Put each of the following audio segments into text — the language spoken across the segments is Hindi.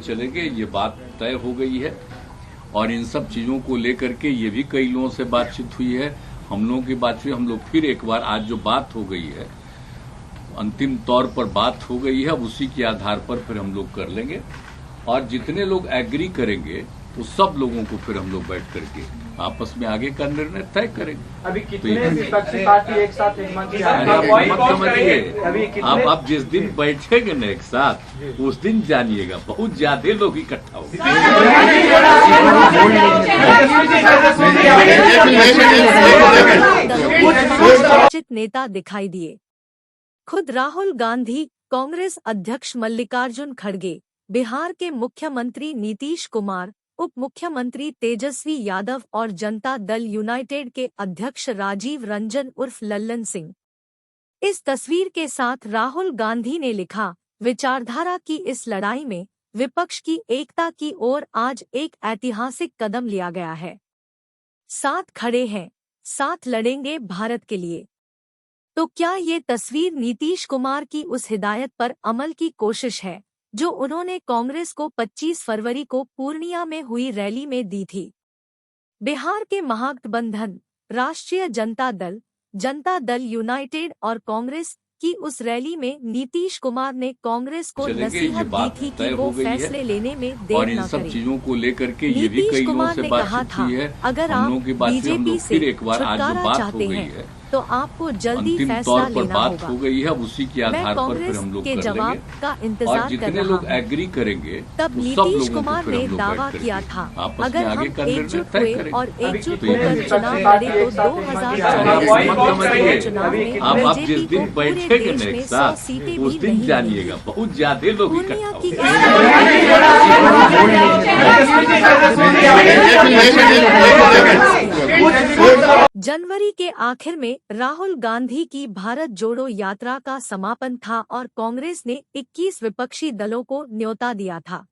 चलेंगे, ये बात तय हो गई है। और इन सब चीजों को लेकर के ये भी कई लोगों से बातचीत हुई है, हम लोगों की बात हुई। हम लोग फिर एक बार आज जो बात हो गई है, अंतिम तौर पर बात हो गई है, अब उसी के आधार पर फिर हम लोग कर लेंगे। और जितने लोग एग्री करेंगे तो सब लोगों को फिर हम लोग बैठ करके आपस में आगे का निर्णय तय करेंगे। अभी कितने विपक्षी पार्टी एक साथ एक मंच पे मत समझिए, आप जिस दिन बैठेंगे ना एक साथ, उस दिन जानिएगा बहुत ज्यादा लोग इकट्ठा होंगे। नेता दिखाई दिए। खुद राहुल गांधी, कांग्रेस अध्यक्ष मल्लिकार्जुन खड़गे, बिहार के मुख्यमंत्री नीतीश कुमार, उप मुख्यमंत्री तेजस्वी यादव और जनता दल यूनाइटेड के अध्यक्ष राजीव रंजन उर्फ लल्लन सिंह। इस तस्वीर के साथ राहुल गांधी ने लिखा, विचारधारा की इस लड़ाई में विपक्ष की एकता की ओर आज एक ऐतिहासिक कदम लिया गया है। साथ खड़े हैं, साथ लड़ेंगे भारत के लिए। तो क्या ये तस्वीर नीतीश कुमार की उस हिदायत पर अमल की कोशिश है जो उन्होंने कांग्रेस को 25 फरवरी को पूर्णिया में हुई रैली में दी थी? बिहार के महागठबंधन राष्ट्रीय जनता दल यूनाइटेड और कांग्रेस की उस रैली में नीतीश कुमार ने कांग्रेस को नसीहत दी थी कि वो फैसले लेने में देर और इन न सब करे। चीजों को लेकर के ये भी कई लोगों से बातचीत हुई है, अगर हम आप लोगों की बात हुई। हम बीजेपी लोग से फिर एक बार आज जो छुटकारा बात हो चाहते गई हैं है, तो आपको जल्दी अंतिम फैसला तौर पर लेना बात होगा। हो गई है, अब उसी के मैं आधार पर फिर कांग्रेस हम लोग के कर जवाब लेंगे। का और इंतजार कर जितने रहा लोग हूं। एग्री करेंगे तब तो सब नीतीश लोगों कुमार को फिर ने हम लोग दावा बैठ किया करके था, आपस अगर में आगे हम का निर्णय एकजुट तय हुए करेंगे। और एकजुट तो ये होकर चुनाव विपक्षी लड़े पार्टी तो एक साथ एक मंच पे 2024 मत में समझिए, चुनाव में आप जिस बीजेपी दिन को पूरे बैठेंगे देश ना में एक 100 साथ, सीटें उस भी दिन नहीं जानिएगा मिलेंगी। बहुत ज्यादा लोग पूर्णिया इकट्ठा की जनवरी के आखिर में राहुल गांधी की भारत जोड़ो यात्रा का समापन था और कांग्रेस ने 21 विपक्षी दलों को न्योता दिया था।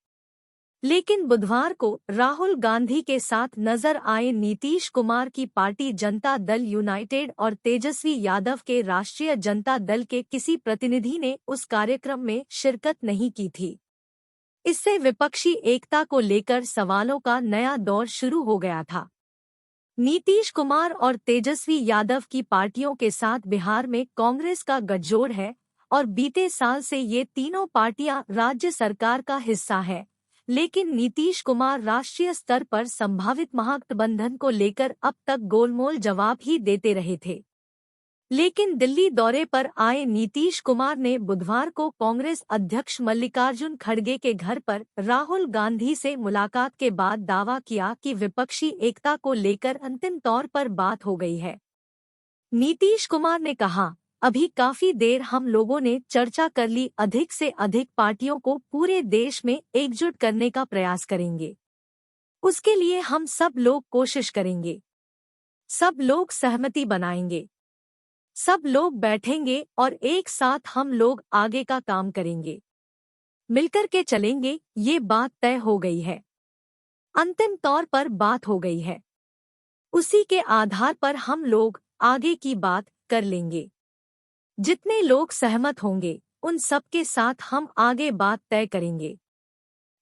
लेकिन बुधवार को राहुल गांधी के साथ नजर आए नीतीश कुमार की पार्टी जनता दल यूनाइटेड और तेजस्वी यादव के राष्ट्रीय जनता दल के किसी प्रतिनिधि ने उस कार्यक्रम में शिरकत नहीं की थी। इससे विपक्षी एकता को लेकर सवालों का नया दौर शुरू हो गया था। नीतीश कुमार और तेजस्वी यादव की पार्टियों के साथ बिहार में कांग्रेस का गठजोड़ है और बीते साल से ये तीनों पार्टियां राज्य सरकार का हिस्सा हैं। लेकिन नीतीश कुमार राष्ट्रीय स्तर पर संभावित महागठबंधन को लेकर अब तक गोलमोल जवाब ही देते रहे थे। लेकिन दिल्ली दौरे पर आए नीतीश कुमार ने बुधवार को कांग्रेस अध्यक्ष मल्लिकार्जुन खड़गे के घर पर राहुल गांधी से मुलाकात के बाद दावा किया कि विपक्षी एकता को लेकर अंतिम तौर पर बात हो गई है। नीतीश कुमार ने कहा, अभी काफी देर हम लोगों ने चर्चा कर ली, अधिक से अधिक पार्टियों को पूरे देश में एकजुट करने का प्रयास करेंगे। उसके लिए हम सब लोग कोशिश करेंगे, सब लोग सहमति बनाएंगे, सब लोग बैठेंगे और एक साथ हम लोग आगे का काम करेंगे, मिलकर के चलेंगे। ये बात तय हो गई है, अंतिम तौर पर बात हो गई है, उसी के आधार पर हम लोग आगे की बात कर लेंगे। जितने लोग सहमत होंगे उन सब के साथ हम आगे बात तय करेंगे।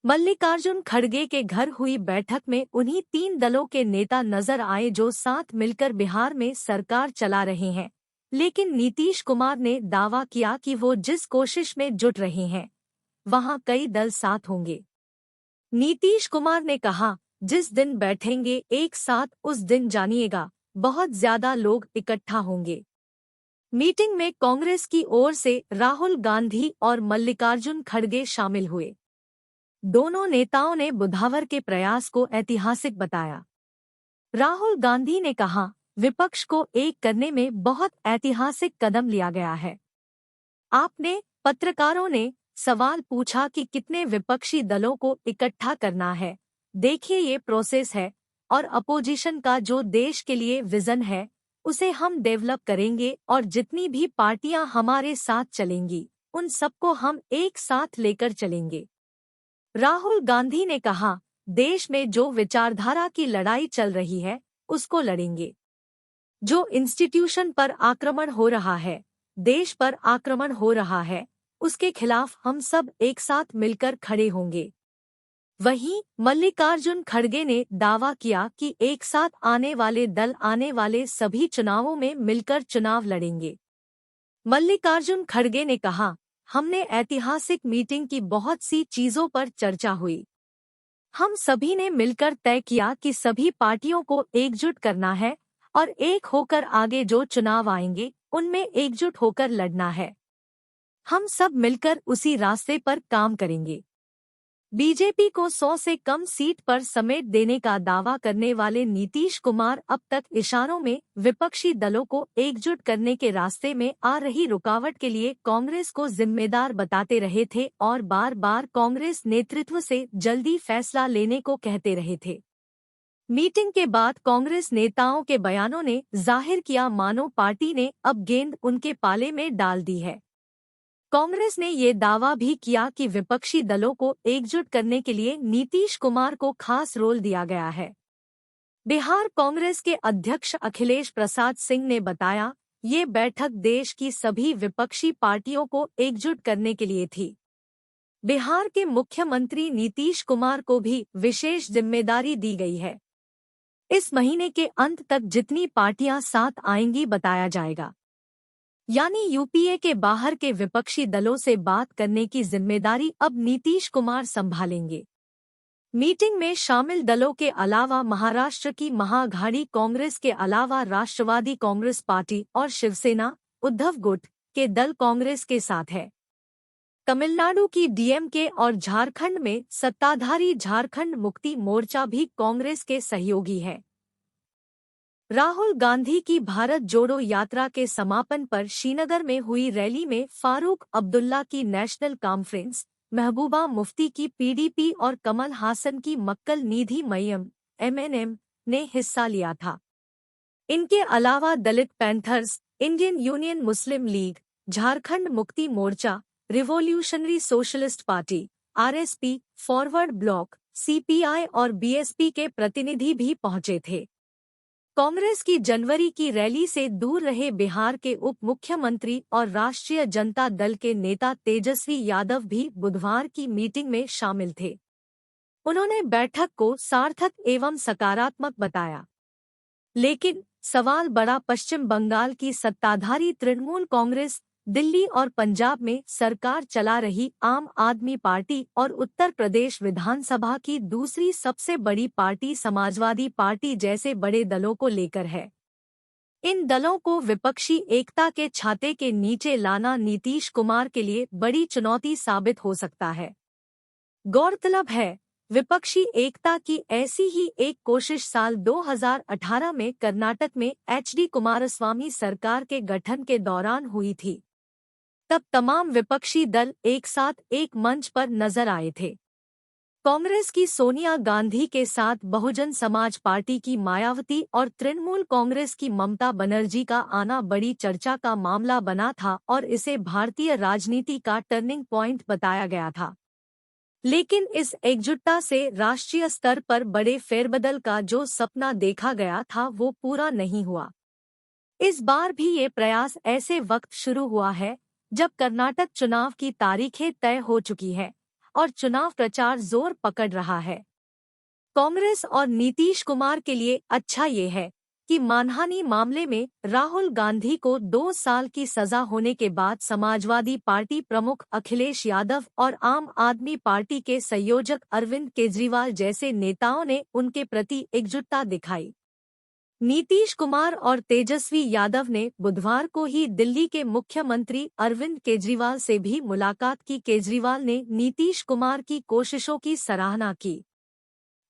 मल्लिकार्जुन खड़गे के घर हुई बैठक में उन्हीं 3 दलों के नेता नजर आए जो साथ मिलकर बिहार में सरकार चला रहे हैं। लेकिन नीतीश कुमार ने दावा किया कि वो जिस कोशिश में जुट रहे हैं वहां कई दल साथ होंगे। नीतीश कुमार ने कहा, जिस दिन बैठेंगे एक साथ उस दिन जानिएगा बहुत ज्यादा लोग इकट्ठा होंगे। मीटिंग में कांग्रेस की ओर से राहुल गांधी और मल्लिकार्जुन खड़गे शामिल हुए। दोनों नेताओं ने बुधवार के प्रयास को ऐतिहासिक बताया। राहुल गांधी ने कहा, विपक्ष को एक करने में बहुत ऐतिहासिक कदम लिया गया है। पत्रकारों ने सवाल पूछा कि कितने विपक्षी दलों को इकट्ठा करना है। देखिए, ये प्रोसेस है और अपोजिशन का जो देश के लिए विजन है उसे हम डेवलप करेंगे और जितनी भी पार्टियां हमारे साथ चलेंगी उन सबको हम एक साथ लेकर चलेंगे। राहुल गांधी ने कहा, देश में जो विचारधारा की लड़ाई चल रही है उसको लड़ेंगे। जो इंस्टीट्यूशन पर आक्रमण हो रहा है, देश पर आक्रमण हो रहा है, उसके खिलाफ हम सब एक साथ मिलकर खड़े होंगे। वहीं मल्लिकार्जुन खड़गे ने दावा किया कि एक साथ आने वाले दल आने वाले सभी चुनावों में मिलकर चुनाव लड़ेंगे। मल्लिकार्जुन खड़गे ने कहा, हमने ऐतिहासिक मीटिंग की बहुत सी चीजों पर चर्चा हुई। हम सभी ने मिलकर तय किया कि सभी पार्टियों को एकजुट करना है और एक होकर आगे जो चुनाव आएंगे उनमें एकजुट होकर लड़ना है। हम सब मिलकर उसी रास्ते पर काम करेंगे। बीजेपी को 100 से कम सीट पर समेट देने का दावा करने वाले नीतीश कुमार अब तक इशारों में विपक्षी दलों को एकजुट करने के रास्ते में आ रही रुकावट के लिए कांग्रेस को जिम्मेदार बताते रहे थे और बार बार कांग्रेस नेतृत्व से जल्दी फैसला लेने को कहते रहे थे। मीटिंग के बाद कांग्रेस नेताओं के बयानों ने जाहिर किया मानो पार्टी ने अब गेंद उनके पाले में डाल दी है। कांग्रेस ने ये दावा भी किया कि विपक्षी दलों को एकजुट करने के लिए नीतीश कुमार को खास रोल दिया गया है। बिहार कांग्रेस के अध्यक्ष अखिलेश प्रसाद सिंह ने बताया, ये बैठक देश की सभी विपक्षी पार्टियों को एकजुट करने के लिए थी। बिहार के मुख्यमंत्री नीतीश कुमार को भी विशेष जिम्मेदारी दी गई है। इस महीने के अंत तक जितनी पार्टियां साथ आएंगी बताया जाएगा। यानी यूपीए के बाहर के विपक्षी दलों से बात करने की जिम्मेदारी अब नीतीश कुमार संभालेंगे। मीटिंग में शामिल दलों के अलावा महाराष्ट्र की महाअघाड़ी कांग्रेस के अलावा राष्ट्रवादी कांग्रेस पार्टी और शिवसेना, उद्धव गुट के दल कांग्रेस के साथ है। तमिलनाडु की डीएमके और झारखंड में सत्ताधारी झारखंड मुक्ति मोर्चा भी कांग्रेस के सहयोगी है। राहुल गांधी की भारत जोड़ो यात्रा के समापन पर श्रीनगर में हुई रैली में फारूक अब्दुल्ला की नेशनल कॉन्फ्रेंस, महबूबा मुफ्ती की पीडीपी और कमल हासन की मक्कल निधि मय्यम एमएनएम ने हिस्सा लिया था। इनके अलावा Dalit Panthers, Indian Union Muslim League, Jharkhand Mukti Morcha, Revolutionary Socialist Party, RSP, Forward Bloc, CPI और बीएसपी के प्रतिनिधि भी पहुंचे थे। कांग्रेस की जनवरी की रैली से दूर रहे बिहार के उप मुख्यमंत्री और राष्ट्रीय जनता दल के नेता तेजस्वी यादव भी बुधवार की मीटिंग में शामिल थे। उन्होंने बैठक को सार्थक एवं सकारात्मक बताया। लेकिन सवाल बड़ा पश्चिम बंगाल की सत्ताधारी तृणमूल कांग्रेस, दिल्ली और पंजाब में सरकार चला रही आम आदमी पार्टी और उत्तर प्रदेश विधानसभा की दूसरी सबसे बड़ी पार्टी समाजवादी पार्टी जैसे बड़े दलों को लेकर है। इन दलों को विपक्षी एकता के छाते के नीचे लाना नीतीश कुमार के लिए बड़ी चुनौती साबित हो सकता है। गौरतलब है, विपक्षी एकता की ऐसी ही एक कोशिश साल 2018 में कर्नाटक में एचडी कुमारस्वामी सरकार के गठन के दौरान हुई थी। तब तमाम विपक्षी दल एक साथ एक मंच पर नजर आए थे। कांग्रेस की सोनिया गांधी के साथ बहुजन समाज पार्टी की मायावती और तृणमूल कांग्रेस की ममता बनर्जी का आना बड़ी चर्चा का मामला बना था और इसे भारतीय राजनीति का टर्निंग पॉइंट बताया गया था। लेकिन इस एकजुटता से राष्ट्रीय स्तर पर बड़े फेरबदल का जो सपना देखा गया था वो पूरा नहीं हुआ। इस बार भी ये प्रयास ऐसे वक्त शुरू हुआ है जब कर्नाटक चुनाव की तारीखें तय हो चुकी है और चुनाव प्रचार जोर पकड़ रहा है। कांग्रेस और नीतीश कुमार के लिए अच्छा ये है कि मानहानि मामले में राहुल गांधी को 2 साल की सजा होने के बाद समाजवादी पार्टी प्रमुख अखिलेश यादव और आम आदमी पार्टी के संयोजक अरविंद केजरीवाल जैसे नेताओं ने उनके प्रति एकजुटता दिखाई। नीतीश कुमार और तेजस्वी यादव ने बुधवार को ही दिल्ली के मुख्यमंत्री अरविंद केजरीवाल से भी मुलाकात की। केजरीवाल ने नीतीश कुमार की कोशिशों की सराहना की।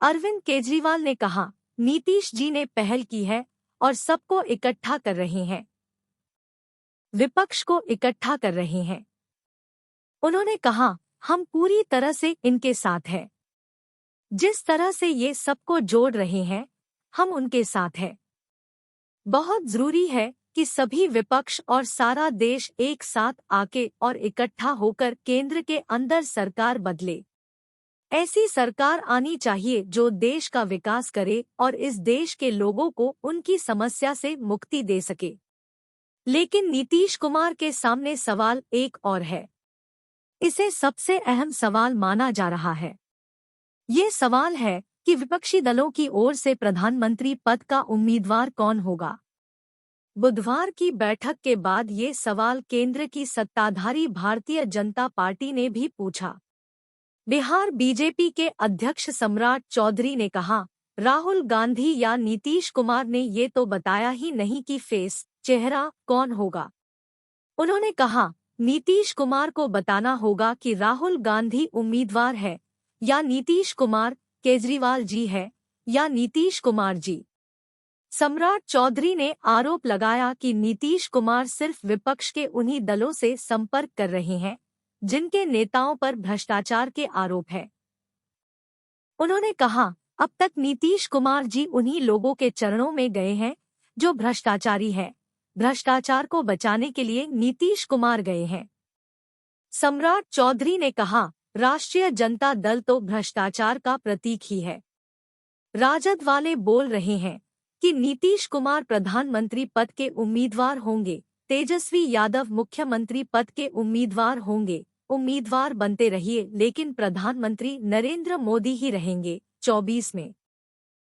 अरविंद केजरीवाल ने कहा, नीतीश जी ने पहल की है और सबको इकट्ठा कर रहे हैं, विपक्ष को इकट्ठा कर रहे हैं। उन्होंने कहा, हम पूरी तरह से इनके साथ हैं। जिस तरह से ये सबको जोड़ रहे हैं, हम उनके साथ हैं। बहुत जरूरी है कि सभी विपक्ष और सारा देश एक साथ आके और इकट्ठा होकर केंद्र के अंदर सरकार बदले। ऐसी सरकार आनी चाहिए जो देश का विकास करे और इस देश के लोगों को उनकी समस्या से मुक्ति दे सके। लेकिन नीतीश कुमार के सामने सवाल एक और है। इसे सबसे अहम सवाल माना जा रहा है। ये सवाल है कि विपक्षी दलों की ओर से प्रधानमंत्री पद का उम्मीदवार कौन होगा। बुधवार की बैठक के बाद ये सवाल केंद्र की सत्ताधारी भारतीय जनता पार्टी ने भी पूछा। बिहार बीजेपी के अध्यक्ष सम्राट चौधरी ने कहा, राहुल गांधी या नीतीश कुमार ने ये तो बताया ही नहीं कि फेस चेहरा कौन होगा। उन्होंने कहा, नीतीश कुमार को बताना होगा कि राहुल गांधी उम्मीदवार है या नीतीश कुमार केजरीवाल जी है या नीतीश कुमार जी। सम्राट चौधरी ने आरोप लगाया कि नीतीश कुमार सिर्फ विपक्ष के उन्हीं दलों से संपर्क कर रहे हैं जिनके नेताओं पर भ्रष्टाचार के आरोप है। उन्होंने कहा, अब तक नीतीश कुमार जी उन्हीं लोगों के चरणों में गए हैं जो भ्रष्टाचारी है। भ्रष्टाचार को बचाने के लिए नीतीश कुमार गए हैं। सम्राट चौधरी ने कहा, राष्ट्रीय जनता दल तो भ्रष्टाचार का प्रतीक ही है। राजद वाले बोल रहे हैं कि नीतीश कुमार प्रधानमंत्री पद के उम्मीदवार होंगे, तेजस्वी यादव मुख्यमंत्री पद के उम्मीदवार होंगे। उम्मीदवार बनते रहिए लेकिन प्रधानमंत्री नरेंद्र मोदी ही रहेंगे 24 में।